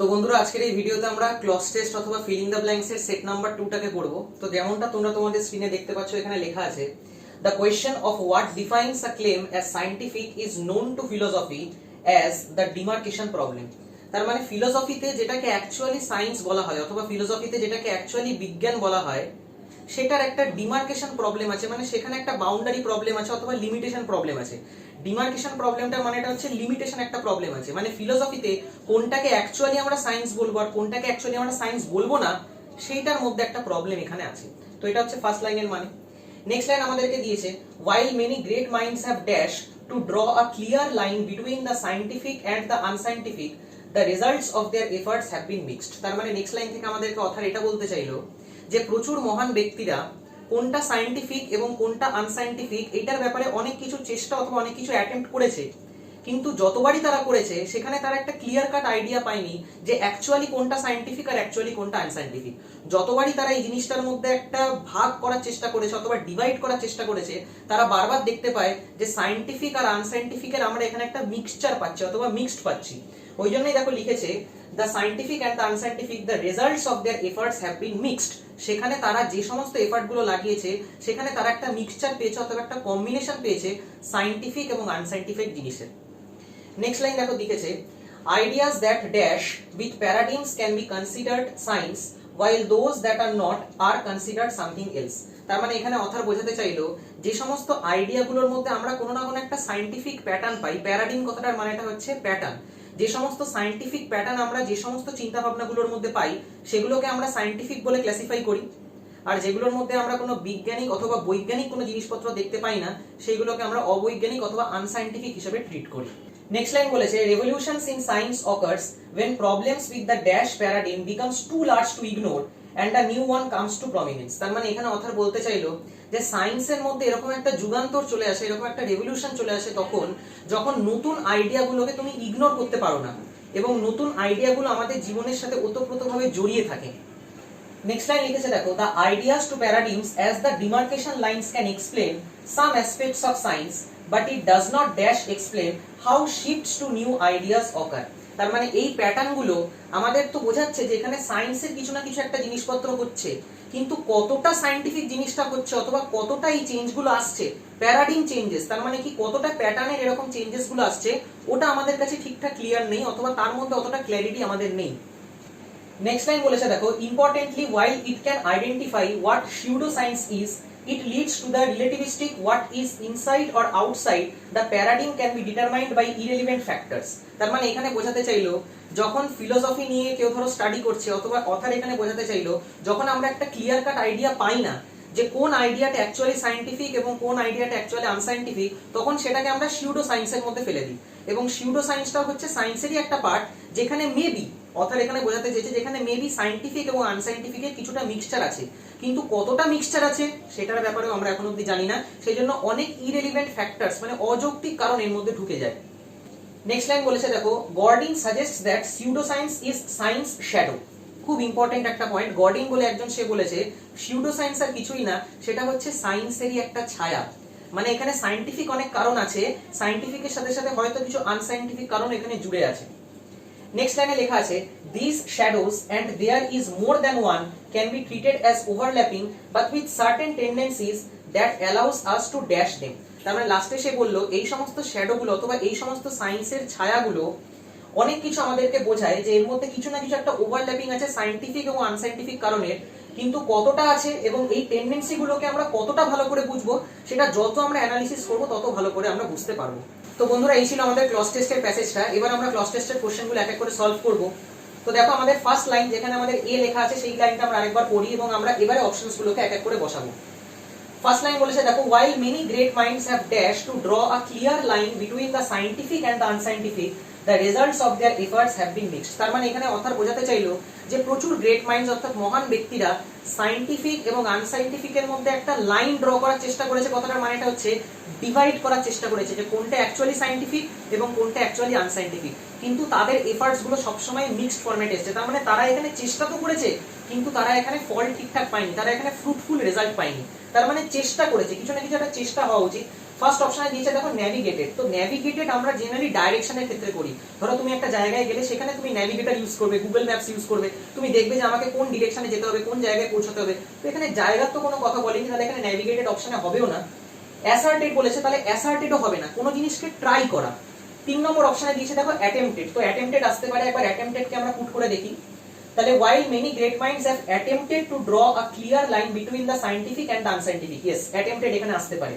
তো বন্ধুরা আজকের এই ভিডিওতে আমরা ক্লজ টেস্ট অথবা ফিল ইন দ্য ব্ল্যাঙ্কস এর সেট নাম্বার 2 টাকে পড়ব। তো যেমনটা তোমরা তোমাদের স্ক্রিনে দেখতে পাচ্ছ এখানে লেখা আছে the question of what defines a claim as scientific is known to philosophy as the demarcation problem। তার মানে ফিলোসফিতে যেটাকে অ্যাকচুয়ালি সায়েন্স বলা হয় অথবা ফিলোসফিতে যেটাকে অ্যাকচুয়ালি বিজ্ঞান বলা হয় সেটার একটা ডিমার্কেশন প্রবলেম আছে, মানে সেখানে একটা বাউন্ডারি প্রবলেম আছে অথবা লিমিটেশন প্রবলেম আছে। ডিমার্কেশন প্রবলেমটার মানে এটা হচ্ছে লিমিটেশন একটা প্রবলেম আছে, মানে ফিলোসফিতে কোনটাকে অ্যাকচুয়ালি আমরা সায়েন্স বলবো আর কোনটাকে অ্যাকচুয়ালি আমরা সায়েন্স বলবো না সেইটার মধ্যে একটা প্রবলেম এখানে আছে। তো এটা হচ্ছে ফার্স্ট লাইনের মানে। নেক্সট লাইন আমাদেরকে দিয়েছে while many great minds have dashed to draw a clear line between the scientific and the unscientific, the results of their efforts have been mixed। তার মানে নেক্সট লাইন থেকে আমাদেরকে অথর এটা বলতে চাইলো যে প্রচুর মহান ব্যক্তিরা কোনটা সায়েন্টিফিক এবং কোনটা আনসায়েন্টিফিক এটার ব্যাপারে অনেক কিছু চেষ্টা অথবা অনেক কিছু অ্যাটেম্প্ট করেছে, কিন্তু যতবারই তারা করেছে সেখানে তারা একটা ক্লিয়ার কাট আইডিয়া পায়নি যে অ্যাকচুয়ালি কোনটা সায়েন্টিফিক আর অ্যাকচুয়ালি কোনটা আনসায়েন্টিফিক। যতবারই তারা এই জিনিসটার মধ্যে একটা ভাগ করার চেষ্টা করেছে অথবা ডিভাইড করার চেষ্টা করেছে তারা বারবার দেখতে পায় যে সায়েন্টিফিক আর আনসায়েন্টিফিকের আমরা এখানে একটা মিক্সচার পাচ্ছি অথবা মিক্সড পাচ্ছি। ওই জন্যই দেখো লিখেছে the scientific and the unscientific, the results of their efforts have been mixed। সেখানে তারা যে সমস্ত এফর্ট গুলো লাগিয়েছে সেখানে তারা একটা মিক্সচার পেয়েছে অথবা একটা কম্বিনেশন পেয়েছে সায়েন্টিফিক এবং আনসায়েন্টিফিক জিনিসের। নেক্সট লাইন দেখো লিখেছে ideas that dash with paradigms can be considered science while those that are not are considered something else। তার মানে এখানে অথর বোঝাতে চাইলো যে সমস্ত আইডিয়াগুলোর মধ্যে আমরা কোনো না কোনো একটা সায়েন্টিফিক প্যাটার্ন পাই, প্যারাডিম কথাটার মানেটা হচ্ছে প্যাটার্ন, যে সমস্ত সায়েন্টিফিক প্যাটার্ন আমরা যে সমস্ত চিন্তা ভাবনাগুলোর মধ্যে পাই সেগুলোকে আমরা সায়েন্টিফিক বলে ক্লাসিফাই করি, আর যেগুলোর মধ্যে আমরা কোনো বিজ্ঞানিক অথবা বৈজ্ঞানিক কোনো জিনিসপত্র দেখতে পাই না সেগুলোকে আমরা অবৈজ্ঞানিক অথবা আনসায়েন্টিফিক হিসেবে ট্রিট করি। নেক্সট লাইন বলেছে revolutions in science occurs when problems with the dash paradigm becomes too large to ignore and a new one comes to prominence। তার মানে এখানে অথর বলতে চাইলো যে সায়েন্সের মধ্যে এরকম একটা যুগান্তর চলে আসে, এরকম একটা রেভলিউশন চলে আসে তখন যখন নতুন আইডিয়াগুলোকে তুমি ইগনোর করতে পারো না এবং নতুন আইডিয়াগুলো আমাদের জীবনের সাথে ওতপ্রোতভাবে জড়িয়ে থাকে। নেক্সট লাইন লিখেছে দেখো the ideas to paradigms as the demarcation lines can explain some aspects of science but it does not dash explain how shifts to new ideas occur। তার মানে এই প্যাটার্নগুলো আমাদের তো বোঝাচ্ছে যে এখানে সায়েন্সের কিছু না কিছু একটা জিনিসপত্র হচ্ছে, কিন্তু কতটা সায়েন্টিফিক জিনিসটা হচ্ছে অথবা কতটা এই চেঞ্জগুলো আসছে প্যারাডিম চেঞ্জেস, তার মানে কি কতটা প্যাটার্নের এরকম চেঞ্জেস গুলো আসছে ওটা আমাদের কাছে ঠিকঠাক ক্লিয়ার নেই অথবা তার মধ্যে অতটা ক্ল্যারিটি আমাদের নেই। নেক্সট লাইন বলেছে দেখো importantly while it can identify what pseudoscience is, it leads to the relativistic what is inside or outside the paradigm can be determined by irrelevant factors। তার মানে এখানে বোঝাতে চাইলো যখন ফিলোসফি নিয়ে কেউ ধরো স্টাডি করছে অথবা অথর এখানে বোঝাতে চাইলো যখন আমরা একটা ক্লিয়ার কাট আইডিয়া পাই না যে কোন আইডিয়াটা অ্যাকচুয়ালি সায়েন্টিফিক এবং কোন আইডিয়াটা অ্যাকচুয়ালি আনসায়েন্টিফিক তখন সেটাকে আমরা সিউডো সায়েন্সের মধ্যে ফেলে দিই, এবং সিউডো সায়েন্সটা হচ্ছে সায়েন্সেরই একটা পার্ট যেখানে মেবি অথর এখানে বোঝাতে চেয়েছে যেখানে মেবি সায়েন্টিফিক এবং আনসায়েন্টিফিকের কিছুটা মিক্সচার আছে, কিন্তু কতটা মিক্সচার আছে সেটার ব্যাপারেও আমরা এখন অবধি জানি না, সেই জন্য অনেক ইররিলেভেন্ট ফ্যাক্টরস মানে অযৌক্তিক কারণ এর মধ্যে ঢুকে যায়। নেক্সট লাইন বলেছে দেখো Gordin suggests that pseudoscience is science shadow. খুব ইম্পর্টেন্ট একটা পয়েন্ট, গর্ডিন বলে একজন সে বলেছে সিউডোসায়েন্স আর কিছুই না, সেটা হচ্ছে সায়েন্সেরই একটা ছায়া, মানে এখানে সায়েন্টিফিক অনেক কারণ আছে, সায়েন্টিফিকের সাথে সাথে হয়তো কিছু আনসায়েন্টিফিক কারণ এখানে জুড়ে আছে। নেক্সট লাইনে লেখা আছে these shadows and there is more than one can be treated as overlapping but with certain tendencies that allows us to dash them। তার মানে লাস্টে সে বলল এই সমস্ত শ্যাডো গুলো অথবা এই সমস্ত সায়েন্সের ছায়াগুলো অনেক কিছু আমাদেরকে বোঝায় যে এর মধ্যে কিছু না কিছু একটা ওভারল্যাপিং আছে সায়েন্টিফিক এবং আনসায়েন্টিফিক কারণের, কিন্তু কতটা আছে এবং এই টেন্ডেন্সি গুলোকে আমরা কতটা ভালো করে বুঝবো সেটা যত আমরা অ্যানালিসিস করব তত ভালো করে আমরা বুঝতে পারবো। তো বন্ধুরা এই ছিল আমাদের ক্লজ টেস্টের প্যাসেজটা, এবার আমরা ক্লজ টেস্টের কোশ্চেনগুলো এক এক করে সলভ করব। তো দেখো আমাদের ফার্স্ট লাইন যেখানে আমাদের এ লেখা আছে সেই লাইনটা আমরা আরেকবার পড়ি এবং আমরা এবারে অপশনসগুলোকে এক এক করে বসাবো। ফার্স্ট লাইন বলেছে দেখো while many great minds have dashed to draw a clear line between the scientific and the unscientific, the results of their efforts have been mixed। তার মানে এখানে অথর বোঝাতে চাইলো যে প্রচুর গ্রেট মাইন্ডস অর্থাৎ মহান ব্যক্তিরা সায়েন্টিফিক এবং আনসায়েন্টিফিক এর মধ্যে একটা লাইন ড্র করার চেষ্টা করেছে, কথাটার মানেটা হচ্ছে ডিভাইড করার চেষ্টা করেছে যে কোনটা অ্যাকচুয়ালি সায়েন্টিফিক এবং কোনটা অ্যাকচুয়ালি আনসায়েন্টিফিক, কিন্তু তাদের এফর্টস গুলো সবসময় মিক্সড ফরম্যাটে এসেছে। তার মানে তারা এখানে চেষ্টা তো করেছে কিন্তু তারা এখানে ফল ঠিকঠাক পায়নি, তারা এখানে ফ্রুটফুল রেজাল্ট পায়নি। তার মানে চেষ্টা করেছে, কিছু না কিছু একটা চেষ্টা হওয়া উচিত, ফার্স্ট অপশনে দিয়েছে দেখো ন্যাভিগেটেড। তো ন্যাভিগেটেড আমরা জেনারেলি ডাইরেকশনের ক্ষেত্রে করি। ধরো তুমি একটা জায়গায় গেলে সেখানে তুমি ন্যাভিগেটর ইউজ করবে, গুগল ম্যাপস ইউজ করবে, তুমি দেখবে যে আমাকে কোন ডিরেকশনে যেতে হবে, কোন জায়গায় পৌঁছাতে হবে। তো এখানে জায়গার তো কোনো কথা বলেনি, তাহলে এখানে ন্যাভিগেটেড অপশনে হবেও না। অ্যাসার্টেড বলেছে, তাহলে অ্যাসার্টেডও হবে না, কোনো জিনিসকে ট্রাই করা। 3 নম্বর অপশনে দিয়েছে দেখো অ্যাটেম্পটেড। তো অ্যাটেম্পটেড আসতে পারে, একবার অ্যাটেম্পটেডকে আমরা পুট করে দেখি। তাহলে while many great minds have attempted to draw a clear line between the scientific and the unscientific, yes attempted এখানে আসতে পারে।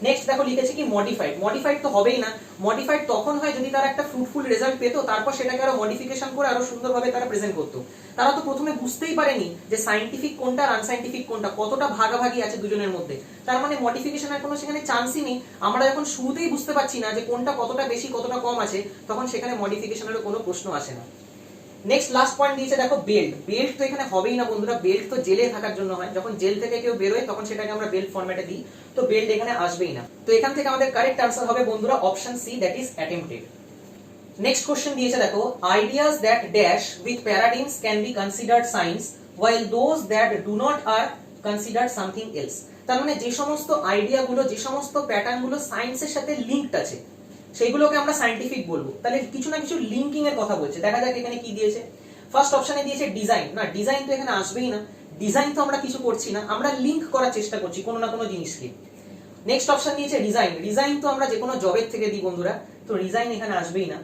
নেক্সট দেখো লিখেছে কি মডিফাইড। মডিফাইড তো হবেই না, মডিফাইড তখন হয় যদি তারা একটা ফ্রুটফুল রেজাল্ট পেতো, তারপর সেটাকে আরো মডিফিকেশন করে আরো সুন্দরভাবে তারা প্রেজেন্ট করতো। তারা তো প্রথমে বুঝতেই পারেনি যে সাইন্টিফিক কোনটা আর আনসাইন্টিফিক কোনটা, কতটা ভাগাভাগি আছে দুজনের মধ্যে। তার মানে মডিফিকেশনের কোনো সেখানে চান্সই নেই। আমরা যখন শুরুতেই বুঝতে পারছি না যে কোনটা কতটা বেশি কতটা কম আছে, তখন সেখানে মডিফিকেশনেরও কোনো প্রশ্ন আসে না। নেক্সট লাস্ট পয়েন্ট দিয়েছে দেখো বেল্ট। বেল্ট তো এখানে হবেই না বন্ধুরা, বেল্ট তো জেলে থাকার জন্য হয়, যখন জেল থেকে কেউ বেরোয় তখন সেটাকে আমরা বেল্ট ফরম্যাটে দিই, তো বেল্ট এখানে আসবেই না। তো এখান থেকে আমাদের কারেক্ট আনসার হবে বন্ধুরা option C, that is attempted. Next question দিয়েছে দেখো ideas that dash with paradigms can be considered science while those that do not are considered something else। তার মানে যে সমস্ত আইডিয়াগুলো, যে সমস্ত প্যাটার্নগুলো সায়েন্সের সাথে লিংকড আছে সেইগুলোকে আমরা সায়েন্টিফিক বলবো। তাহলে কিছু না কিছু লিঙ্কিং এর কথা বলছে। দেখা যাক এখানে কি দিয়েছে। ফার্স্ট অপশনে দিয়েছে ডিজাইন। না, ডিজাইন তো এখানে আসবেই না, ডিজাইন তো আমরা কিছু করছি না, আমরা লিংক করার চেষ্টা করছি কোনো না কোনো জিনিসকে। নেক্সট অপশন দিয়েছে রিজাইন। রিজাইন তো আমরা যে কোনো জবের থেকে দিই বন্ধুরা, তো রিজাইন এখানে আসবেই না।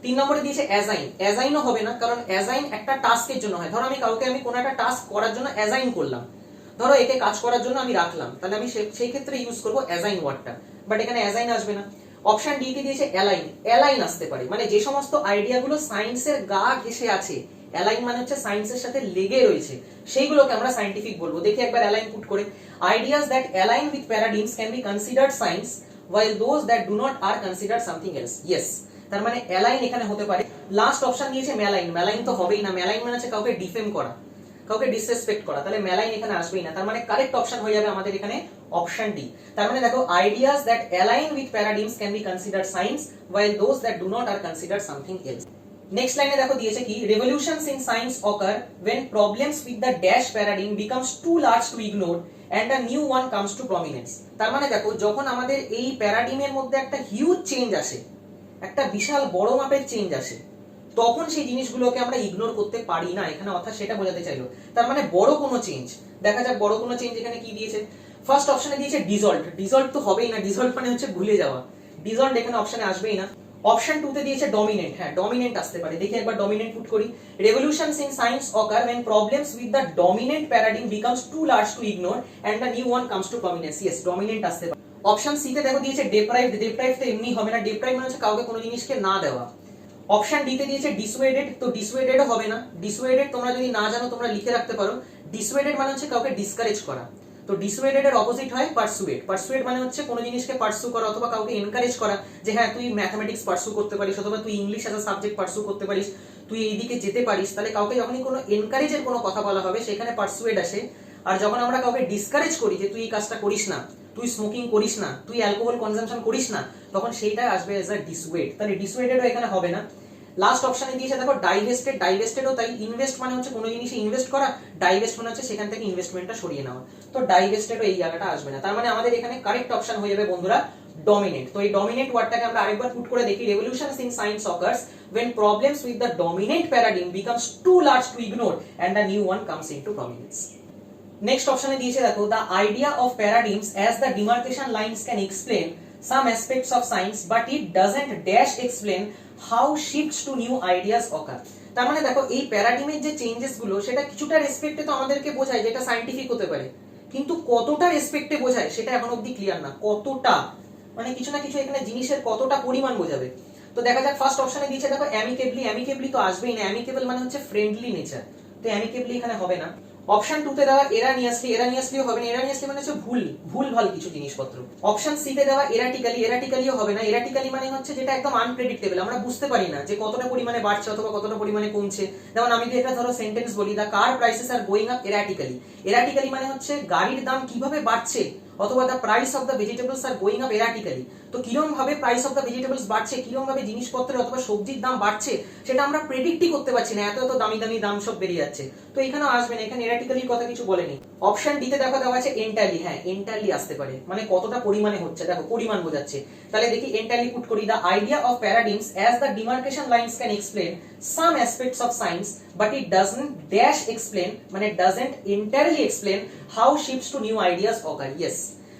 3 নম্বরে দিয়েছে অ্যাসাইন। অ্যাসাইনও হবে না, কারণ অ্যাসাইন একটা টাস্কের জন্য হয়। ধরো আমি কাউকে কোনো একটা টাস্ক করার জন্য অ্যাসাইন করলাম, ধরো একে কাজ করার জন্য আমি রাখলাম, তাহলে আমি সেই ক্ষেত্রে ইউজ করবো অ্যাসাইন ওয়ার্ডটা, বাট এখানে অ্যাসাইন আসবে না। অপশন ডি তে দিয়েছে অ্যালাইন। অ্যালাইন আসতে পারে, মানে যে সমস্ত আইডিয়াগুলো সায়েন্সের গা ঘেঁষে আছে, অ্যালাইন মানে হচ্ছে সায়েন্সের সাথে লেগে রয়েছে, সেইগুলোকে আমরা সায়েন্টিফিক বলবো। দেখি একবার অ্যালাইন পুট করে। Ideas that align with paradigms can be considered science while those that do not are considered something else, yes। তার মানে অ্যালাইন এখানে হতে পারে। লাস্ট অপশন দিয়েছে ম্যালাইন। ম্যালাইন তো হবেই না, ম্যালাইন মানে হচ্ছে কাউকে ডিফেম করা, কাউকে ডিসরেসপেক্ট করা, তাহলে ম্যালাইন এখানে আসবেই না। তার মানে কারেক্ট অপশন হয়ে যাবে আমাদের এখানে অপশন ডি। তার মানে দেখো ideas that align with paradigms can be considered science while those that do not are considered something else। নেক্সট লাইনে দেখো দিয়েছে কি revolutions in science occur when problems with the dash paradigm becomes too large to ignore and a new one comes to prominence। তার মানে দেখো যখন আমাদের এই প্যারাডিমের মধ্যে একটা হিউজ চেঞ্জ আসে, একটা বিশাল বড় মাপের চেঞ্জ আসে, তখন সেই জিনিসগুলোকে আমরা ইগনোর করতে পারি না এখানে, অর্থাৎ সেটা বোঝাতে চাইলো। তার মানে বড় কোনো চেঞ্জ, দেখা যাক বড় কোনো চেঞ্জ এখানে কি দিয়েছে। ফার্স্ট অপশনে দিয়েছে ডিসলভ। ডিসলভ তো হবেই না, ডিসলভ মানে হচ্ছে ভুলে যাওয়া, ডিসলভ এখানে অপশনে আসবেই না। অপশন 2 তে দিয়েছে ডমিনেন্ট। হ্যাঁ, ডমিনেন্ট আসতে পারে, দেখি একবার ডমিনেন্ট পুট করি। Revolutions in science occur when problems with the dominant paradigm becomes too large to ignore and a new one comes to prominence, yes dominant আসতে পারে। অপশন সি তে দেখো দিয়েছে ডেপ্রাইভড। ডেপ্রাইভড তো এমনি হবে না, ডেপ্রাইভ মানে হচ্ছে কাউকে কোনো জিনিসকে না দেওয়া। অপশন ডি তে দিয়েছে ডিসুয়েডেড। তো ডিসুয়েডেডও হবে না। ডিসুয়েডেড তোমরা যদি না জানো তোমরা লিখে রাখতে পারো, ডিসুয়েডেড মানে হচ্ছে কাউকে ডিসকারেজ করা। তো ডিসুয়েডেড এর অপোজিট হয় পারসুয়েড। পারসুয়েড মানে হচ্ছে কোনো জিনিসকে পারসু করা অথবা কাউকে এনকারেজ করা, যে হ্যাঁ তুই ম্যাথমেটিক্স পারসু করতে পারিস অথবা তুই ইংলিশ অ্যাজ আ সাবজেক্ট পারসু করতে পারিস, তুই এইদিকে যেতে পারিস। তাহলে কাউকে যখনই কোনো এনকারেজের কোনো কথা বলা হবে সেখানে পারসুয়েড আসে। আর যখন আমরা কাউকে ডিসকারেজ করি যে তুই এই কাজটা করিস না, তুই স্মোকিং করিস না, তুই অ্যালকোহল কনজাম্পশন করিস না, তখন সেইটা আসবে এজ আ ডিসুয়েড। তাহলে ডিসুয়েডেডও এখানে হবে না। লাস্ট অপশনে দিয়েছে দেখো ডাইভেস্টেড। ডাইভেস্টেডও তাই, ইনভেস্ট মানে হচ্ছে কোনো জিনিসে ইনভেস্ট করা, ডাইভেস্ট মানে হচ্ছে সেখান থেকে ইনভেস্টমেন্টটা সরিয়ে নেওয়া। তো ডাইভেস্টেডও এই জায়গাটা আসবে না। তার মানে আমাদের এখানে কারেক্ট অপশন হয়ে যাবে বন্ধুরা ডমিনেট। তো এই ডমিনেট ওয়ার্ডটাকে আমরা আরেকবার পুট করে দেখি। Revolutions in science occurs when problems with the dominant paradigm becomes too large to ignore and a new one comes into prominence। Next অপশনে দিয়েছে দেখো the idea of paradigms as the demarcation lines can explain some aspects of science but it doesn't dash explain how shifts to new ideas occur। তার মানে দেখো এই প্যারাডিমের যে changes গুলো সেটা কিছুটা রেসপেক্টে তো আমাদেরকে বোঝায় যেটা সায়েন্টিফিক হতে পারে, কিন্তু কতটা রেসপেক্টে বোঝায় সেটা এখন অবধি ক্লিয়ার না। কতটা মানে কিছু না কিছু এখানে জিনিসের কতটা পরিমাণ বোঝাবে। তো দেখা যাক ফার্স্ট অপশনে দিয়েছে দেখো অ্যামিকেবলি। অ্যামিকেবলি তো আসবেই না, অ্যামিকেবল মানে হচ্ছে ফ্রেন্ডলি নেচার, তো অ্যামিকেবলি এখানে হবে না। অপশন 2 তে দেওয়া এরানিয়াসলি। এরানিয়াসলিও হবে না, এরানিয়াসলি মানে হচ্ছে ভুলভাল কিছু জিনিসপত্র। অপশন সি তে দেওয়া এরাটিক্যালি। এরাটিক্যালিও হবে না। এরাটিক্যালি মানে হচ্ছে যেটা একদম আনপ্রেডিক্টেবল, আমরা বুঝতে পারি না যে কতটা পরিমাণে বাড়ছে অথবা কতটা পরিমাণে কমছে। যেমন আমি যদি একটা ধরো সেন্টেন্স বলি, the car prices are going up erratically. Erratically মানে হচ্ছে গাড়ির দাম কিভাবে বাড়ছে অথবা the price of the vegetables are going up erratically. তো কিরকম ভাবে প্রাইস অফ দ্য ভেজিটেবলস বাড়ছে, কিরকম ভাবে জিনিসপত্রের অথবা সবজির দাম বাড়ছে সেটা আমরা প্রেডিক্টই করতে পারছি না, এত এত দামি দামি দাম সব বেরিয়ে যাচ্ছে। তো এখানেও আসবে না, এখানে এরাটিক্যালির কথা কিছু বলেনি। অপশন ডিতে দেখো দেওয়া আছে এন্টারলি, হ্যাঁ এন্টারলি আসতে পারে, মানে কতটা পরিমাণে হচ্ছে, দেখো পরিমাণ বোঝাচ্ছে। তাহলে দেখি এন্টারলি পুট করি, the idea of paradigms as the demarcation lines can explain some aspects of science but it doesn't dash explain, মানে doesn't entirely explain how shifts to new ideas occur. Yes,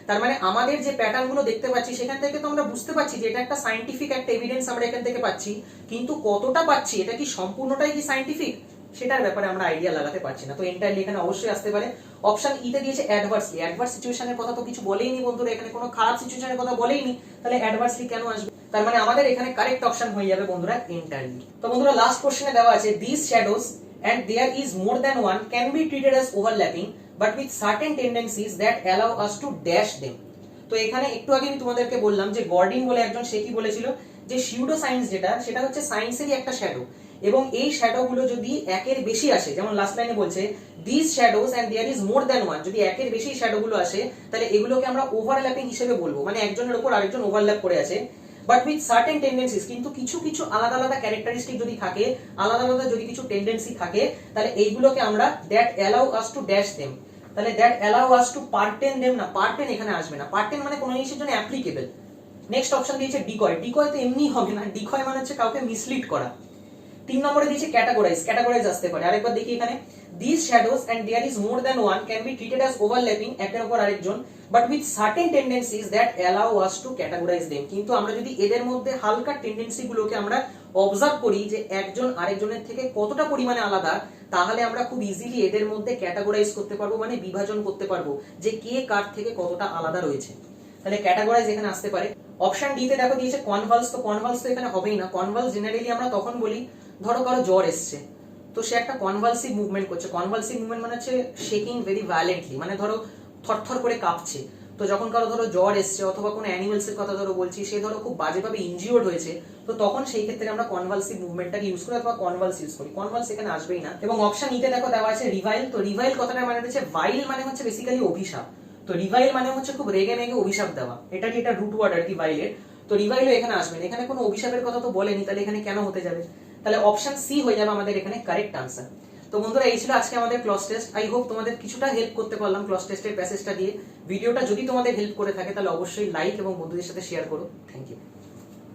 তার মানে আমাদের যে pattern গুলো দেখতে পাচ্ছি সেখান থেকে তো আমরা বুঝতে পারছি যে এটা একটা সায়েন্টিফিক একটা এভিডেন্স আমরা এখান থেকে পাচ্ছি, কিন্তু কতটা পাচ্ছি, এটা কি সম্পূর্ণটাই কি সায়েন্টিফিক সেটার ব্যাপারে আমরা আইডিয়া লাগাতে পারছি না। তো এন্টারলি এখানে অবশ্যই আসতে পারে। অপশন ই তে দিয়েছে অ্যাডভার্সলি, অ্যাডভার্স সিচুয়েশনের কথা তো কিছু বলেইনি বন্ধুরা, এখানে কোনো খারাপ সিচুয়েশনের কথা বলেইনি, তাহলে অ্যাডভার্সলি কেন আসবে? তার মানে আমাদের এখানে কারেক্ট অপশন হয়ে যাবে বন্ধুরা এন্টারলি। তো বন্ধুরা লাস্ট কোশ্চেনে দেওয়া আছে this shadows and there is more than one can be treated as overlapping but with certain tendencies that allow us to dash them। তো এখানে একটু আগে আমি তোমাদেরকে বললাম যে গর্ডিন বলে একজন, সে কি বলেছিল যে সিউডো সায়েন্স যেটা সেটা হচ্ছে সায়েন্সেরই একটা শ্যাডো, এবং এই শ্যাডো গুলো যদি একের বেশি আসে, যেমন লাস্ট লাইনে বলছে this shadows and there is more than one, যদি একের বেশি শ্যাডো গুলো আসে তাহলে এগুলোকে আমরা ওভারল্যাপিং হিসেবে বলবো, মানে একজনের উপর আরেকজন ওভারল্যাপ করে আছে। বাট উইথ সার্টেন টেন্ডেন্সিস, কিন্তু কিছু কিছু আলাদা আলাদা ক্যারেক্টারিস্টিক যদি থাকে, আলাদা আলাদা যদি কিছু টেন্ডেন্সি থাকে, তাহলে এইগুলোকে আমরা that allow us to dash them, তাহলে that allow us to pertain them না, পার্টেন এখানে আসবে না, পার্টেন মানে কোনো জিনিসের জন্য অ্যাপ্লিকেবল। নেক্সট অপশন দিয়েছে ডিকয়, ডিকয় তো এমনি হবে না, ডিকয় মানে হচ্ছে কাউকে মিসলিড করা। 3 নম্বরে দিয়েছে ক্যাটাগরাইজ, ক্যাটাগরাইজ আসতে পারে। আরেকবার দেখি এখানে these shadows and there is more than one can be treated as overlapping, একের উপর আরেকজন, but with certain tendencies that allow us to categorize them। কিন্তু আমরা যদি এদের মধ্যে হালকা টেন্ডেন্সি গুলোকে আমরা অবজার্ভ করি যে একজন আরেকজনের থেকে কতটা পরিমাণে আলাদা, তাহলে আমরা খুব ইজিলি এদের মধ্যে ক্যাটাগরাইজ করতে পারবো, মানে বিভাজন করতে পারবো যে কে কার থেকে কতটা আলাদা রয়েছে। তাহলে ক্যাটাগরাইজ এখানে আসতে পারে। অপশন ডি তে দেখো দিয়েছে কনভালস, তো কনভালস তো এখানে হবেই না। কনভালস জেনারেলি আমরা তখন বলি ধরো কারো জ্বর এসছে, তো সে একটা কনভালসিভ মুভমেন্ট করছে। কনভালসিভ মুভমেন্ট মানে হচ্ছে শেকিং ভেরি ভায়োলেন্টলি, মানে ধরো থরথর করে কাঁপছে। তো যখন কারো ধরো জ্বর এসছে অথবা কোনো অ্যানিমালস এর কথা ধরো বলছি, সে ধরো খুব বাজেভাবে ইনজিওর্ড হয়েছে, তো তখন সেই ক্ষেত্রে আমরা কনভালসিভ মুভমেন্টটাকে ইউজ করি অথবা কনভালস ইউজ করি। কনভালস এখানে আসবেই না। এবং অপশন নিতে দেখো দেওয়া আছে রিভাইল, তো রিভাইল কথাটা মানে হচ্ছে ভাইল মানে হচ্ছে বেসিক্যালি অভিশাপ, তো রিভাইল মানে হচ্ছে খুব রেগে মেগে অভিশাপ দেওয়া, এটা কি এটা রুট ওয়ার্ড আর কি ভাইলের। তো রিভাইলও এখানে আসবে না, এখানে কোনো অভিশাপের কথা তো বলেনি, তাহলে এখানে কেন হতে যাবে? তাহলে অপশন সি হয়ে যাবে আমাদের এখানে কারেক্ট আনসার। তো বন্ধুরা এই ছিল আজকে আমাদের ক্লস টেস্ট। আই হোপ তোমাদের কিছুটা হেল্প করতে পারলাম ক্লস টেস্টের প্যাসেজটা দিয়ে। ভিডিওটা যদি তোমাদের হেল্প করে থাকে তাহলে অবশ্যই লাইক এবং বন্ধুদের সাথে শেয়ার করো। Thank you.